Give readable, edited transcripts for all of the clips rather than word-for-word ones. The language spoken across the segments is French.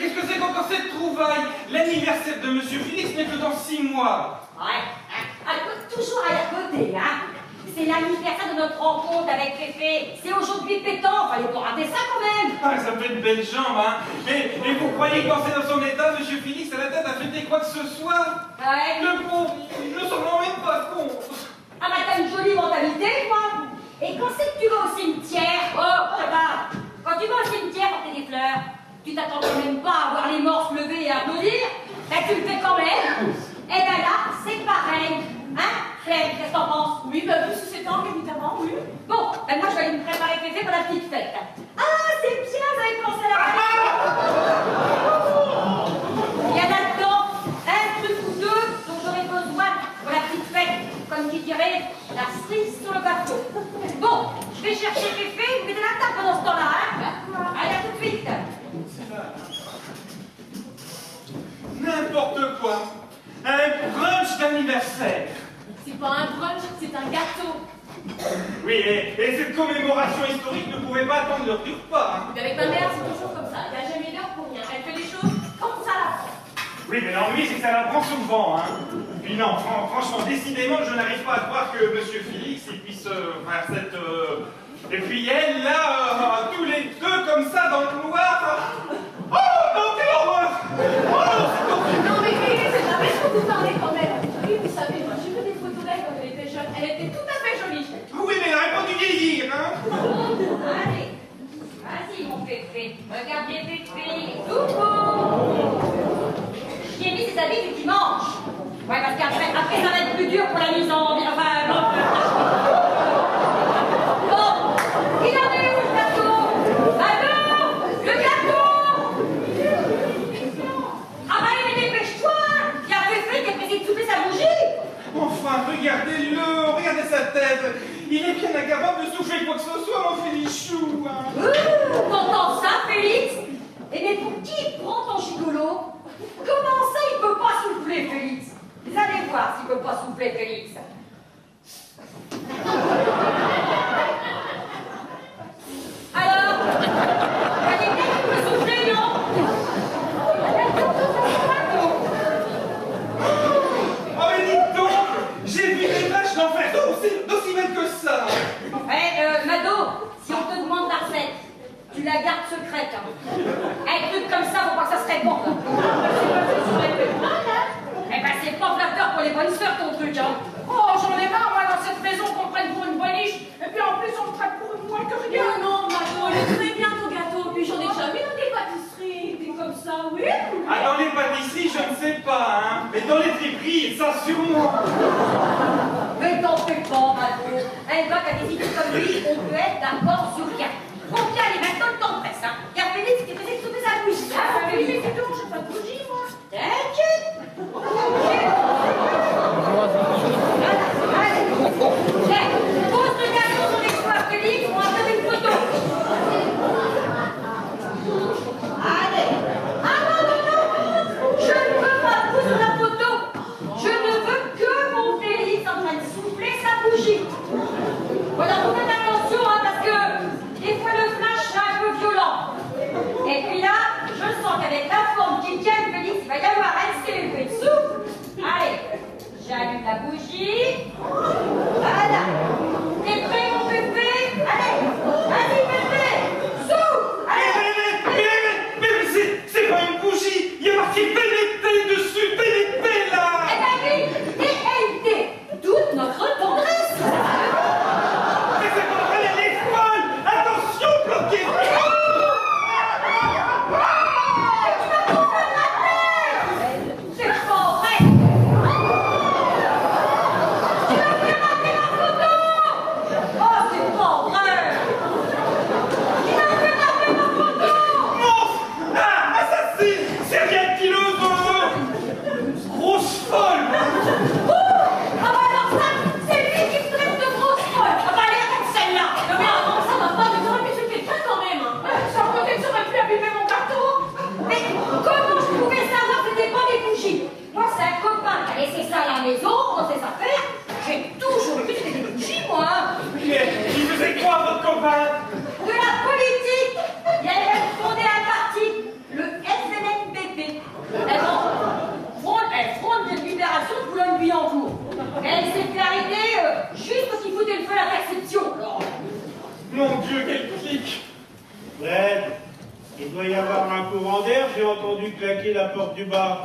qu'est-ce que c'est qu'encore cette trouvaille? L'anniversaire de Monsieur Félix n'est que dans 6 mois. Ouais, toujours à la côté, hein. C'est l'anniversaire de notre rencontre avec Féfé. C'est aujourd'hui pétant, fallait pas rater ça quand même. Ah, ça fait de belles jambes, hein. Et vous croyez que quand c'est dans son état, Monsieur Félix a la tête à fêter quoi que ce soit? Ouais. Le pauvre, il ne s'en rend même pas compte. Ah bah t'as une jolie mentalité, quoi. Et quand c'est que tu vas au cimetière, oh, ça va. Quand tu vas au cimetière porter des fleurs, tu t'attends quand même pas à voir les morts se lever et applaudir. Ben tu le fais quand même. Et ben là, c'est pareil. Hein, Fred, qu'est-ce que t'en penses? Oui, bah vu sous cet angle, évidemment, oui. Bon, ben moi je vais aller me préparer Féfé pour la petite fête. Ah, c'est bien, vous avez pensé à la Il y a là-dedans un truc ou deux dont j'aurai besoin pour la petite fête. Comme qui dirait, la cerise sur le gâteau. Bon, je vais chercher Féfé, vous mettez la table pendant ce temps-là, hein? Allez, à tout de suite. N'importe quoi. Un brunch d'anniversaire. C'est pas un brunch, c'est un gâteau. Oui, et cette commémoration historique ne pouvait pas attendre l'heure du repas. Hein. Mais avec ma mère, c'est toujours comme ça. Il n'y a jamais d'heure pour rien. Elle fait les choses comme ça la prend. Oui, mais l'ennui, c'est que ça la prend souvent. Hein. Puis non, franchement, décidément, je n'arrive pas à croire que Monsieur Félix il puisse faire cette... Et puis elle, là, tous les deux comme ça dans le noir. Oh non, quelle horreur! Oh, Non, mais c'est la peine que vous parlez quand même. Oui, vous savez, moi, j'ai vu des photos d'elle quand elle était jeune. Elle était tout à fait jolie. oui, mais elle a répondu vieillir, hein? Allez, vas-y mon Féfé, regarde bien Féfé, coucou. Je lui ai mis ses habits du dimanche. Ouais, parce qu'après ça va être plus dur pour la mise en... Enfin, non. Bon, il en est où le gâteau? Alors, le gâteau? Ah bah, mais dépêche-toi. Il y a Féfé qui a précisé de souper sa bougie. Enfin, regardez-le, regardez sa tête. Il est bien incapable de souffler quoi que ce soit, mon Félichou. Hein. T'entends ça, Félix? Et mais pour qui il prend ton gigolo? Comment ça, il peut pas souffler, Félix? Vous allez voir s'il peut pas souffler, Félix. Alors, voyez bien qu'il peut souffler, non? Oh, mais dites donc, j'ai vu des vaches d'enfer d'aussi belles que ça. Mado, si on te demande la recette, tu la gardes secrète. Hein. Un truc comme ça, faut pas que ça se répande. Eh ben, c'est pas flatteur pour les bonnes sœurs, ton truc, hein. Oh, j'en ai marre, moi, dans cette maison, qu'on prenne pour une boniche. Et puis en plus, on me traite pour une moins que rien. Non, Manon, il est très bien ton gâteau. Puis j'en ai déjà vu dans des pâtisseries. Puis comme ça, oui. Ah, dans les pâtisseries, je ne sais pas, hein. Mais dans les friperies, ça sûrement. Mais t'en fais pas, Mado. Un gars qui a des idées comme lui, on peut être d'accord sur rien. Bon, bien, allez, maintenant le temps presse, hein. Il y a Félix qui faisait souper sa bougie. Ah, mais c'est tout, j'ai pas de bougie, moi. T'inquiète. Allez, tiens, pose le gâteau sur les soirs, Félix, on va faire une photo. Allez. Ah non, non, non. Je ne veux pas vous sur la photo. Je ne veux que mon Félix en train de souffler sa bougie. Voilà, vous faites attention, hein, parce que des fois le flash est un peu violent. Il doit y avoir un courant d'air, j'ai entendu claquer la porte du bas.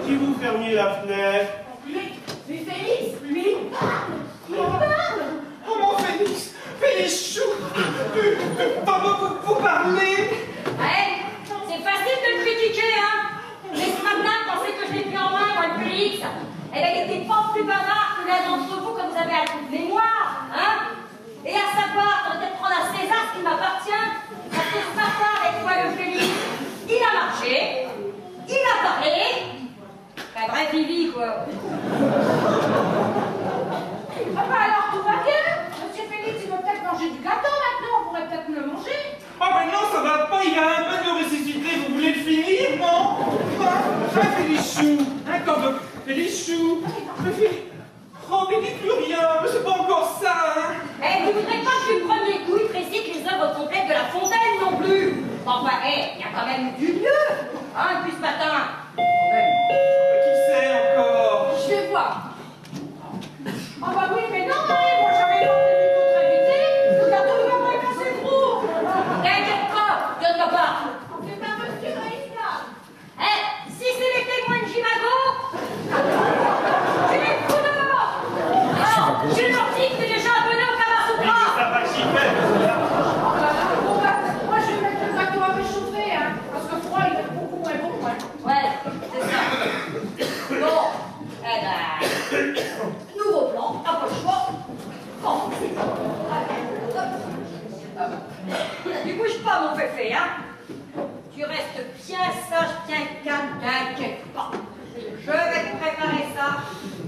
Si vous fermiez la fenêtre... Mais Félix, lui, il parle. Oh mon Félix, Félix Chou, vous parlez? Ouais, c'est facile de le critiquer, hein. Mais ce matin, quand c'est que je l'ai pris en main, moi, le Félix, eh ben, il était pas plus bavard que l'un d'entre vous quand vous avez un coup de mémoire, hein. Et à savoir, on va peut-être prendre à César ce qui m'appartient, parce que ce matin, avec toi, le Félix, il a marché, il a parlé, un vrai Vivi, quoi. Ah bah alors tout va bien. Monsieur Félix, il veut peut-être manger du gâteau maintenant, on pourrait peut-être le manger. Oh ben non, ça va pas, il y a un peu de ressuscité, vous voulez le finir, non? Hein, Félix Chou, hein, comme Félix Chou, oh, mais dis plus rien, mais c'est pas encore ça, hein. Eh, vous voudrez pas que du premier coup, il précise les œuvres complètes de La Fontaine non plus. Enfin, il y a quand même du mieux, hein, depuis ce matin. Qui sait encore? Je vais voir. Ah bah oui, mais non, moi j'avais pas prévu d'autres invités. Le gâteau ne va pas être assez gros. T'inquiète pas, je ne pas. C'est pas monsieur Maïska. Eh, si c'est les témoins de Jimago, tu les fous dehors. Alors, je leur dis que t'es déjà abonné au Kamasutra. Ça va chiffrer. Bon bah, moi je vais mettre le gâteau à réchauffer, hein, parce que froid il est beaucoup moins bon, hein. Ouais, c'est ça. Bon, eh ben, nouveau plan, un peu de choix. Bon, tu bouges pas, mon féfé, hein. Tu restes bien sage, bien calme, t'inquiète pas. Je vais te préparer ça.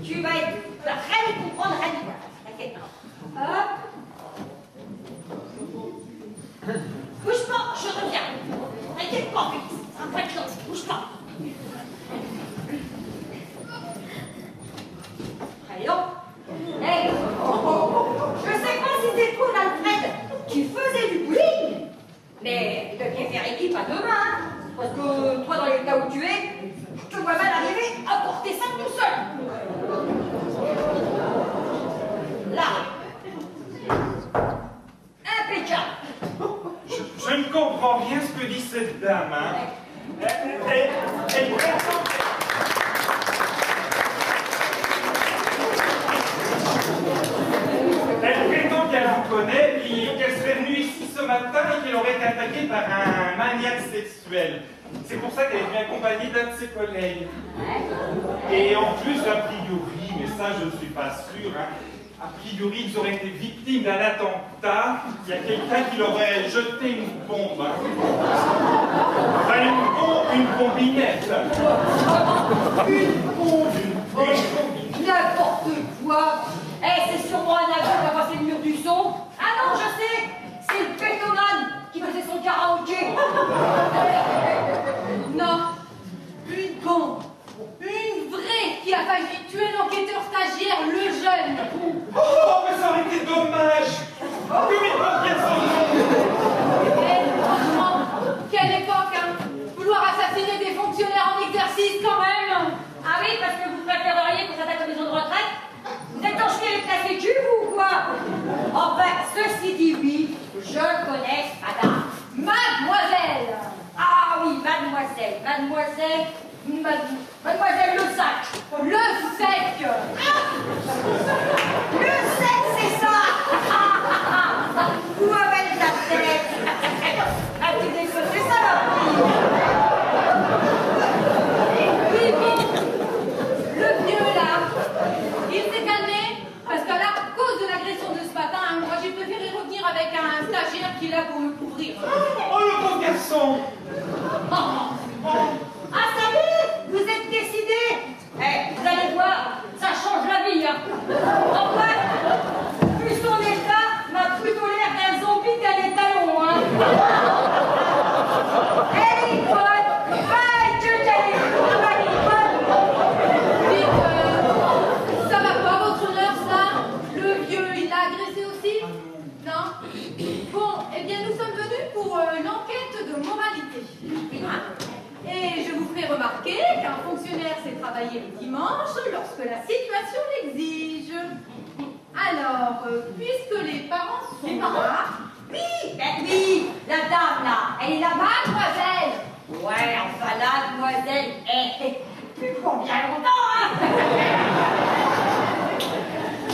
Tu vas être rien y comprendre, rien y voir. T'inquiète pas. Hop. Bouge pas, je reviens. T'inquiète pas, Félix. Un peu de chose, bouge pas. Allons. Hey, je sais pas si c'est toi, Alfred, qui faisais du bowling, mais tu devrais faire équipe à demain, hein, parce que toi, dans l'état où tu es, je te vois mal arriver à porter ça tout seul. Là. Impeccable. Je ne comprends rien ce que dit cette dame, hein. Elle prétend... Elle prétend qu'elle vous connaît, puis qu'elle serait venue ici ce matin et qu'elle aurait été attaquée par un maniaque sexuel. C'est pour ça qu'elle est venue accompagnée d'un de ses collègues. Et en plus, a priori, mais ça je ne suis pas sûr, hein, a priori ils auraient été victimes d'un attentat. Il y a quelqu'un qui leur aurait jeté une bombe. Hein. Enfin, une bombinette. Une bombe. N'importe quoi. Eh, c'est sûrement un avion qui a passé le mur du son. Ah non, je sais, c'est le pétomane qui faisait son karaoké. Non, une bombe. Une vraie qui a failli tuer l'enquêteur stagiaire, le jeune. Oh, mais ça aurait été dommage. Comme il va bien son nom. Eh, franchement, quelle époque, hein. Vouloir assassiner des fonctionnaires en exercice quand même. Ah oui, parce que vous préféreriez qu'on s'attaque aux maisons de retraite? Vous êtes en chier avec la sécu, vous, ou quoi? Enfin, ceci dit, oui, je connais madame. Mademoiselle. Ah oui, mademoiselle, mademoiselle Le Sac. Le sec. Le Sac, c'est ça. Vous avez la tête. Ah, tu déconnes, c'est ça, la fille. Oui, bon. Le vieux, là, il s'est calmé parce qu'à la cause de l'agression de ce matin, moi j'ai préféré revenir avec un stagiaire qui est là pour me couvrir. Oh, le pauvre garçon. Ah, ça y est, vous êtes décidés. Eh, vous allez voir, ça change la vie, hein. Enfin, vu son état, m'a plutôt l'air d'un zombie qu'à des talons, hein. Elle est bonne. Ah, Dieu, qu'elle est bonne, elle est bonne. Dites, ça va pas votre honneur, ça? Le vieux, il l'a agressé aussi? Non? Bon, eh bien, nous sommes venus pour l'enquête de moralité. Et je vous ferai remarquer qu'un fonctionnaire sait travailler le dimanche lorsque la situation l'exige. Alors, puisque les parents sont là... Oui, ben oui, la dame là, elle est là-bas. plus pour bien longtemps, hein.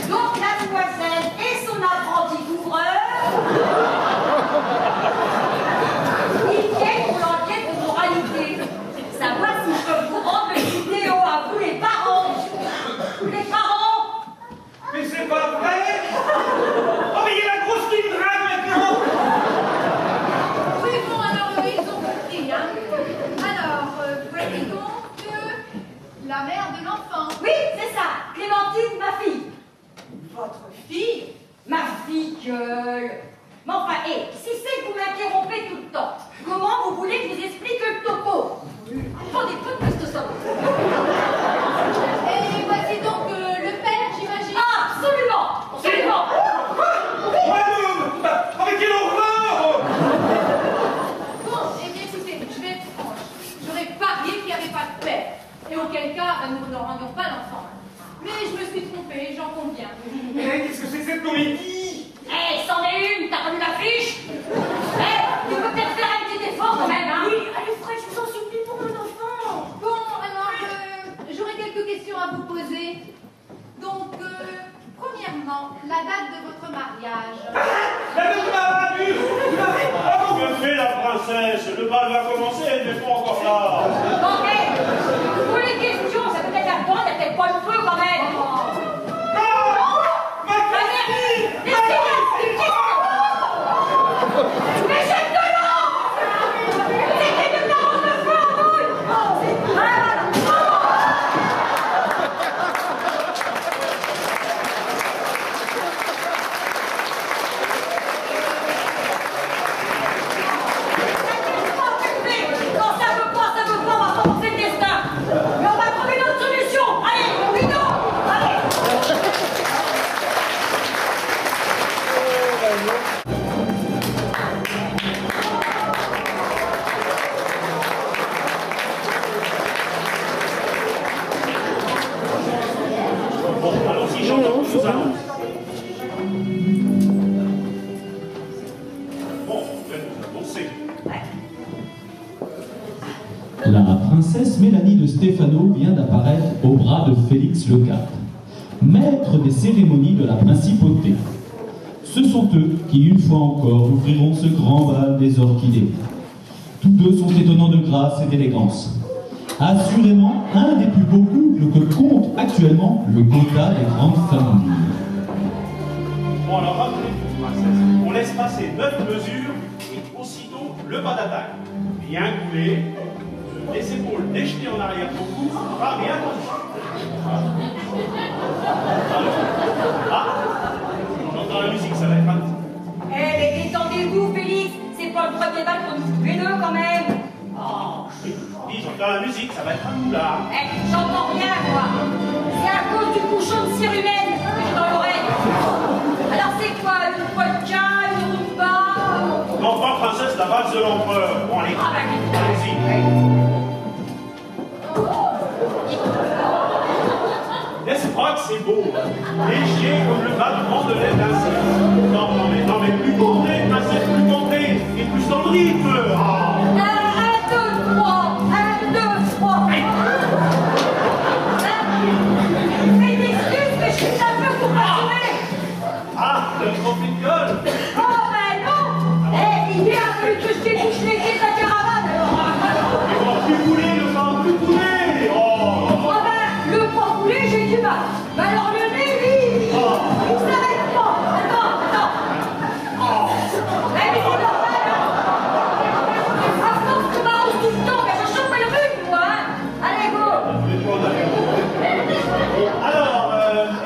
Donc la demoiselle et son apprenti couvreur, ils viennent pour l'enquête de moralité. Savoir si je peux vous rendre le vidéo à vous les parents. Les parents. Mais c'est pas vrai. Oh, mais il y a la grosse qui me drague maintenant. Oui, bon, alors, ils ont compris, hein. Alors, voyez donc la mère de l'enfant. Oui, c'est ça. Clémentine, ma fille. Votre fille? Ma fille, gueule. Mais enfin, si c'est que vous m'interrompez tout le temps, comment vous voulez que je vous explique le topo? Attendez, peu de ce soir. Et voici donc le père, j'imagine. Ah, absolument. Absolument. Oh, mais quelle horreur. Bon, eh bien, écoutez, je vais être franche. J'aurais parié qu'il n'y avait pas de père. Et auquel cas, nous ne rendions pas l'enfant. Mais je me suis trompée, j'en conviens. Mais qu'est-ce que c'est que cette comédie? C'en est une, t'as revu l'affiche? Tu peux peut-être faire un petit effort quand même, hein? Oui, allez, Fred, je vous en supplie pour mon enfant. Bon, alors, j'aurais quelques questions à vous poser. Donc, premièrement, la date de votre mariage. La date de ma mariage. Que fait la princesse? Le bal va commencer, elle n'est pas encore là. Ok, pour les questions, ça peut être la bonne, il y a peut-être pas le feu quand même. Mais j'ai de l'eau! C'était de la rose de feu en douille! Quand ça veut pas, on va forcer le destin! Mais on va trouver une autre solution! Allez, Vito! Allez! Bon, allons-y, j'entends que nous allons. Bon, vous allez nous annoncer. La princesse Mélanie de Stefano vient d'apparaître au bras de Félix le IV, maître des cérémonies de la principauté. Ce sont eux qui, une fois encore, ouvriront ce grand bal des orchidées. Tous deux sont étonnants de grâce et d'élégance. Assurément, un des plus beaux couples que compte actuellement le quota des grandes familles. Bon, alors rappelez-vous, princesse, on laisse passer 9 mesures et aussitôt le pas d'attaque. Bien coulé, les épaules déjetées en arrière beaucoup, pas bien tendu. Ah, on entend la musique, ça va être un petit. Mais détendez-vous, Félix, c'est pas le premier bal pour nous tous les deux quand même. Oh. Dis, j'entends la musique, ça va être un moulard. J'entends rien, moi. C'est à cause du bouchon de cire humaine que j'ai dans l'oreille. Alors c'est quoi, une polka, une rumba? Non, pas princesse, la valse de l'empereur. Bon, allez, Ah, bah, allez-y. N'est-ce pas que c'est beau, hein? Léger comme le battement de l'aile d'un cygne. Non, mais plus compté, princesse, plus compté, et plus dans le rythme. Ah. 1, 2, 3, 1, 2, 3. Fais une excuse, mais je suis un peu pour assumer. Ah, le trophée de gueule. Oh, ben non. Il vient a fallu que je débouche les pieds de la caravane, alors. Et bon, plus coulé, le vent, plus coulé. Oh. Oh ben, le poing coulé, j'ai du mal. Mais alors le nez, lui, il s'arrête pas. Attends. Mais c'est normal, hein. À force que m'arrose tout le temps, mais je chope le rhume, moi, hein. Allez, go. Alors,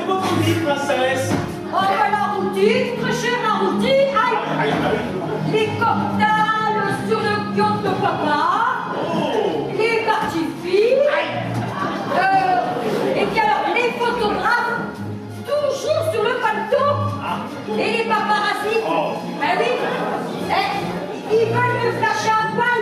et votre vie, princesse? Oh, ben la routine, très chère la routine. Aïe. Aïe. Les cocktails sur le yacht de papa. Oh. Les parties filles. Et puis alors, les photographes, toujours sur le paletot. Et les paparazzi. Oh. Ben oui. Ils veulent me flasher à poil